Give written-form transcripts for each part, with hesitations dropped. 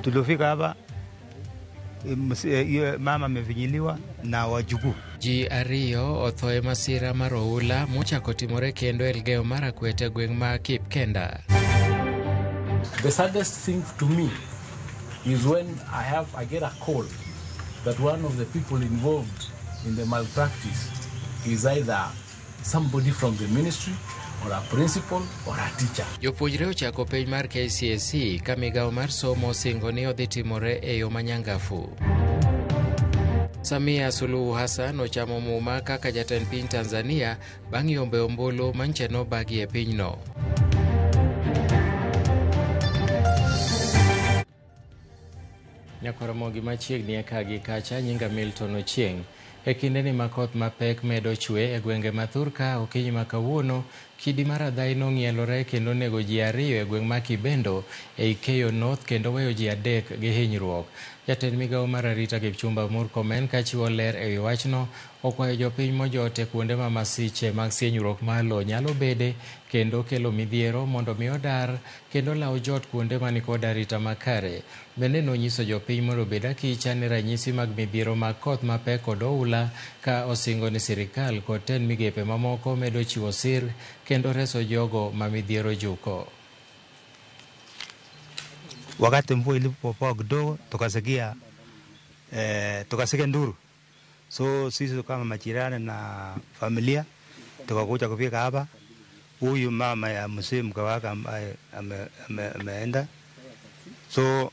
Tulifika hapa mama amevinyiliwa na wajukuu. Ji ariyo othoe masira mar oula mochako timore kendo Elgeyo Marakwet e gweng' ma Kipkenda. The saddest thing to me is when I get a call that one of the people involved in the malpractice is either somebody from the ministry or a principal or a teacher. Jopuonjre ochako penj mar KCSE ka migawo mar somo singo ni odhi timore e yo manyangafu. Samia Suluhu Hassan ochamo muma kaka jatend piny Tanzania bang' yombe ombulu manche no bagi e pinyno. Nyakoromogi machiegni e kagi kacha nyinga Milton Ochieng'. E kinde ni makoth mapek medo chwe e gwenge mathurka okinyi makawuono, kidi mar adhai nong'ielore kendo nego ji ariyo e gweng' ma Kibendo e Ikeyo North kendo weyo ji 3 gi hinyruok. Jatend migawo mar arita Kipchumba Murkomen kachiwo ler e wi wachno okwayo jopiny mojote kuonde ma masiche mag sienyruok malo nyalo bede kendo kelo midhiero mondo mi odar kendo law jot kuonde mani kod arita makare. Bende nonyiso jopiny mondo obed akicha ne ranyisi mag midhiero mag koth mapek kod oula ka osingo ni sirikal kod tend migepe mamoko medo chiwo sir kendo reso jogo ma midhiero juko. Wakati mvua ilipopoa kidogo tukasikia nduru. So sisi kama majirani na familia tukakuja kufika hapa. Huyu mama ya mzee mke wake ambaye ameenda. So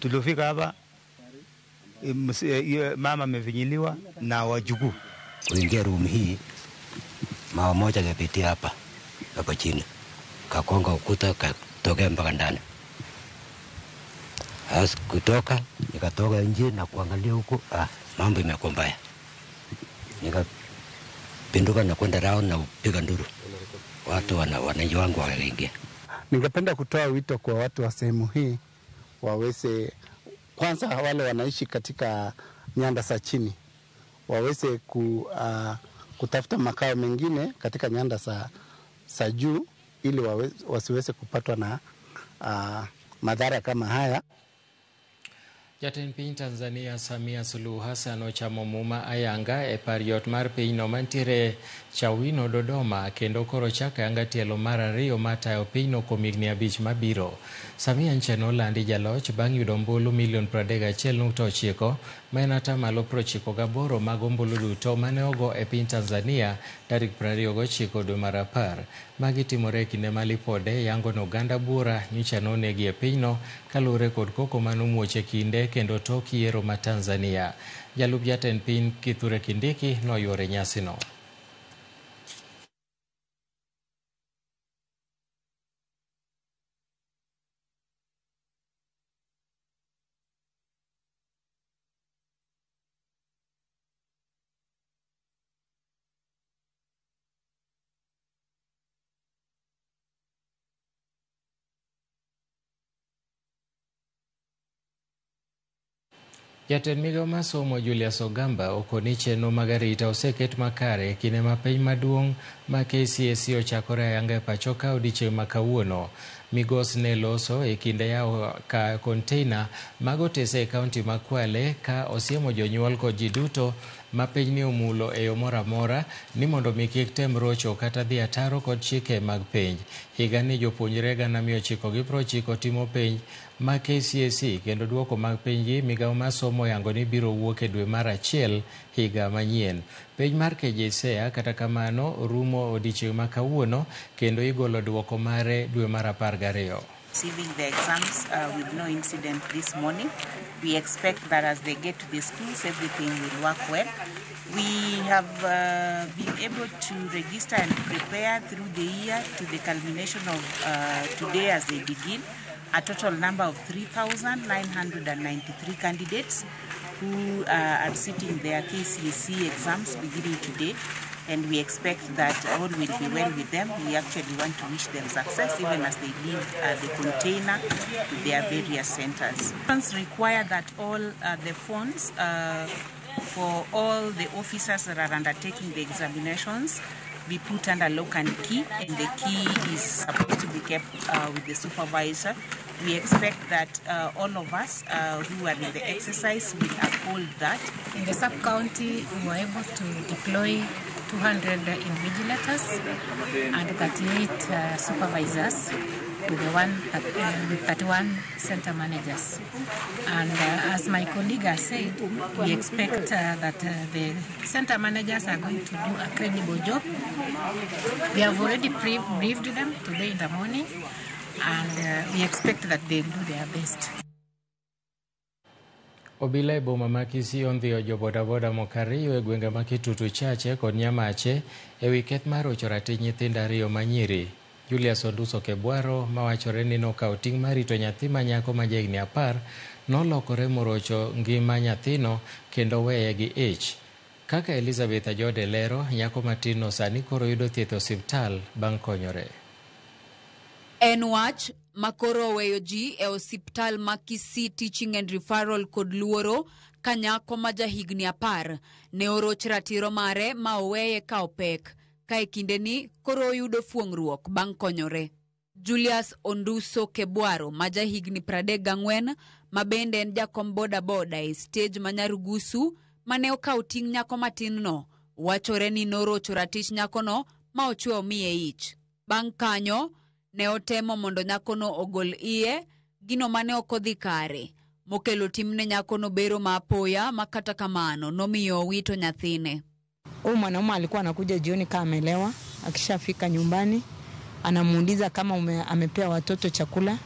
tulifika hapa mama amevinyiliwa na wajukuu. Kuingia room hii mama moja kapitia hapa chini. Kakonga ukuta katokea mpaka ndani. Nikatoka nje na kuangalia huko, mambo imekuwa mbaya. Nikapinduka na kwenda round na kupiga nduru. Watu wananchi wangu wakaingia. Ningependa kutoa wito kwa watu wa sehemu hii waweze, kwanza wale wanaishi katika nyanda za chini waweze kutafuta makao mengine katika nyanda za juu ili wasiweze kupatwa na madhara kama haya. Jatend piny Tanzania Samia Suluhu Hassan ochamo muma ayanga e pariot mar pinyno mantiere Chawino Dodoma kendo koro chako ayanga tielo mar ariyo matayo pinyno kuom higni 5 mabiro. Samia nche nolandi jaloch bang' yudo ombulu milion 31.9 ma en atamalo 98 mag ombulu duto mane ogo e piny Tanzania tarik 29 dwe mar 10. Magi timore kinde ma lipode yango no oganda bura nyicha nonegi e pinyno kaluwore kod koko manomuoche kinde kendo tok yiero ma Tanzania. Jalup jatend piny Kithure Kindiki noyuore nyasino. Jatend migawo mar somo Julius Ogamba okoni chenro mag arita oseket makare kinde ma piny maduong' ma KCSE ochakore ayanga e pacho ka odiechieng' ma kawuono. Migos ne loso e kinde yawo ka container mag otese e kaunti ma Kwale ka osiemo jonyuol kod ji duto ma piny ni omulo e yo moro amora ni mondo mi kik tem rocho kata dhi ataro kod chike mag penj. Higa ni jopuonjre 990 timo penj ma KCSE kendo duoko mag penjgi migawo mar somo yango ni biro wuok e dwe mar 1 higa manyien. Penj mar KJSEA kata kamano rumo odiechieng' ma kawuono kendo igolo duoko mare dwe mar 12. Receiving the exams with no incident this morning. We expect that as they get to the schools, everything will work well. We have been able to register and prepare through the year to the culmination of today as they begin. A total number of 3,993 candidates who are sitting their KCSE exams beginning today. And we expect that all will be well with them. We actually want to wish them success even as they leave the container to their various centers. Funds require that all the funds for all the officers that are undertaking the examinations be put under lock and key, and the key is supposed to be kept with the supervisor We expect that all of us who are in the exercise will uphold that. In the sub-county, we were able to deploy 200 invigilators and 38 supervisors with 31 center managers. And as my colleague has said, we expect that the center managers are going to do a credible job. We have already briefed them today in the morning, and we expect that they'll do their best. Obila e boma ma Kisii ondhiyo jo bodaboda mokariyo e gwenge ma Kitutu Chache kod Nyamache e wi keth mar rocho ratich nyithindo ariyo manyiri. Julius Onduso Kebwaro mawachore ni nokawo ting' mar rito nyathi ma nyako ma jahigni 10 nolokore morocho ngima nyathino kendo weye gi ich. Kaka Elizabeth Ajode lero, nyako matino sani koro yudo thieth e osiptal bang' konyore. En wach makoro weyo ji e osiptal ma Kisii Teaching and Referral kod luoro ka nyako ma jahigni 10 ne oroch ratiro mare ma oweye ka opek ka e kinde ni koro yudo fuong'ruok bang' konyore. Julius Onduso Kebwaro ma jahigni 34 ma bende en jakom boda boda e stage ma Nyarugusu mane okawo ting' nyako matin no wachore ni norocho ratich nyako no ma ochwe omiye ich. Bang' kanyo ne otemo mondo nyakono ogol iye, gino mane okodhi kare, mokelo timne nyakono bero maapoya makata kamano nomiyo wito nyathine. Mwanaume alikuwa anakuja jioni kama amelewa, akishafika nyumbani anamuuliza kama amepea watoto chakula.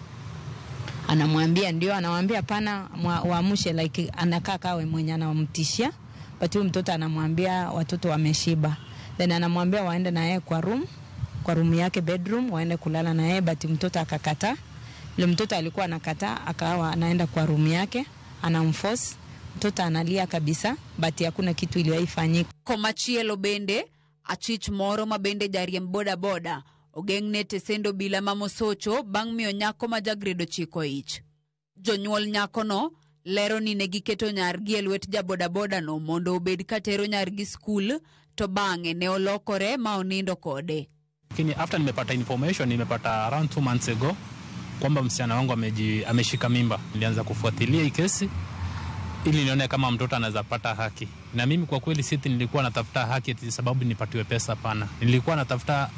Anamwambia ndio, anamwambia pana waamushe, like anakaa kawe mwenye anamtishia, but huyu mtoto anamwambia watoto wameshiba. Then anamwambia waende na yeye kwa room yake, bedroom, waende kulala na yeye, but mtoto akakataa. Ile mtoto alikuwa anakataa, akawa anaenda kwa room yake, anamforce. Mtoto analia kabisa, but hakuna kitu iliyoifanyika. Komachielo bende, achich moro ma bende jariemb boda boda, ogeng'ne tesendo bila mamosocho bang' miyo nyako ma jagredo chiko ich. Jonyuol nyako no lero ni negiketo nyargi e lwet ja boda boda no mondo obed katero nyargi skul, to bang'e ne olokore ma onindo kode. Lakini after nimepata information, nimepata around 2 months ago kwamba msichana wangu ameshika mimba. Nilianza kufuatilia hii kesi ili nione kama mtoto anaweza pata haki. Na mimi kwa kweli sisi nilikuwa natafuta haki eti sababu nipatiwe pesa, pana. Nilikuwa natafuta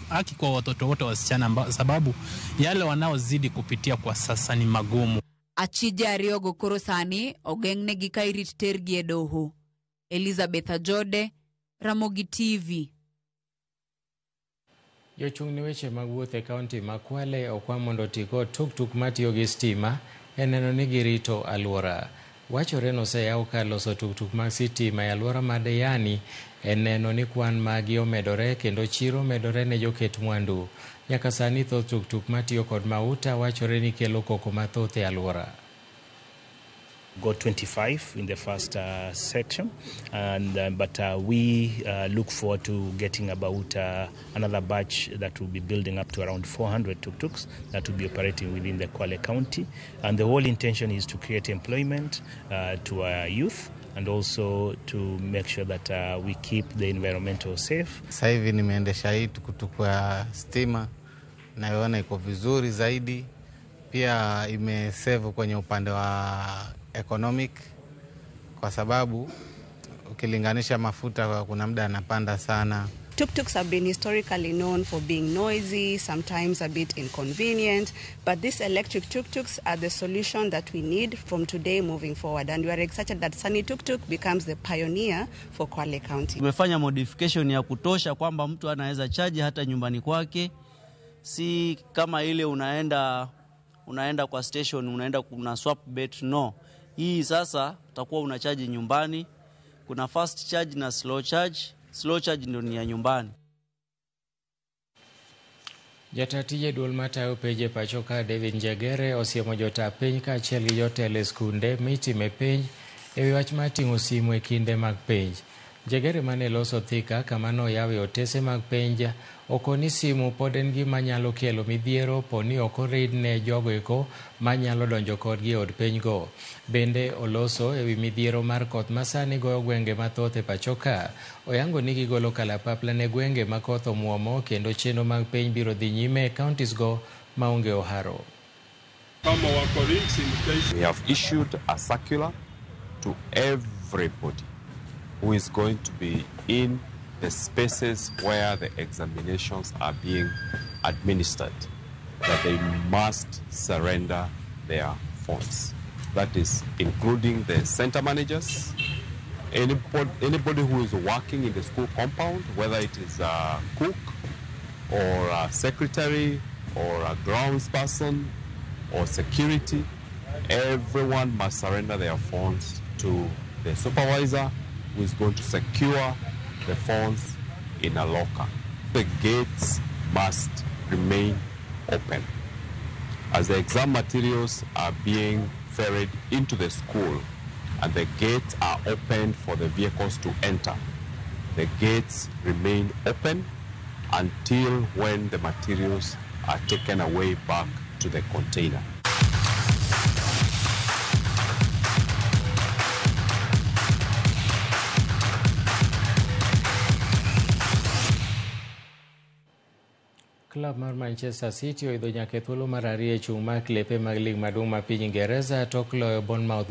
haki kwa watoto wote wasichana, sababu yale wanaozidi kupitia kwa sasa ni magumu. Achije ariogo koro sani ogeng'ne gi kairit tergi e doho. Elizabeth Ajode, Ramogi TV. Jochung' ni weche mag wuoth e kaunti ma Kwale okwa mondo tiko tuk matiyo gi stima e neno ni girito alwora. Wachore noseyaw ka loso tuk mag sitima e alwora ma Diani e neno ni kwan magi omedore kendo chiro medore ne joket mwandu. Nyaka sani thoth tuk matiyo kod mauta wachore ni kelo koko mathoth e alwora. Got 25 in the first section, and but we look forward to getting about another batch that will be building up to around 400 tuk-tuks that will be operating within the Kwale County. And the whole intention is to create employment to our youth and also to make sure that we keep the environmental safe. Sasa hivi nimeendesha hii tukutuku ya stima, naiona iko vizuri zaidi, pia imesave kwenye upande wa economic, kwa sababu ukilinganisha mafuta kuna muda anapanda sana. Tuk-tuks have been historically known for being noisy, sometimes a bit inconvenient, but these electric tuk-tuks are the solution that we need from today moving forward, and we are excited that Sunny Tuk-tuk becomes the pioneer for Kwale County. Tumefanya modification ya kutosha kwamba mtu anaweza charge hata nyumbani kwake, si kama ile unaenda kwa station, unaenda kuna swap bet, no. Hii sasa utakuwa unachaji nyumbani. Kuna fast charge na slow charge. Slow charge ndio ni ya nyumbani. Jatatije duol matayo peje pachoka David Njagere osiemo jota piny ka achiel gi jotelo skunde mitime penj e wi wach mating'o simu e kinde mag penj. Njagere mane loso thika kama noyawe otese mag penj okoni simu pod en gima nyalo kelo midhiero poni ok orid ne jogo eko manyalo donjo kodgi od penj go. Bende oloso e wi midhiero mar koth masani goyo gwenge mathoth e pachoka. Oyango ni gigolo kalapapla ne gwenge ma koth omuomo kendo chenro mag penj biro dhi nyime e counties go maonge oharo. We have issued a circular to everybody who is going to be in the spaces where the examinations are being administered, that they must surrender their phones. That is including the center managers, anybody who is working in the school compound, whether it is a cook or a secretary or a grounds person or security, everyone must surrender their phones to the supervisor, who is going to secure the phones in a locker. The gates must remain open. As the exam materials are being ferried into the school and the gates are opened for the vehicles to enter, the gates remain open until when the materials are taken away back to the container. Club mar Manchester City oidho nyaka thuolo mar ariyo chung' mar klepe mag lig maduong' ma piny Ingereza tok loyo Bournemouth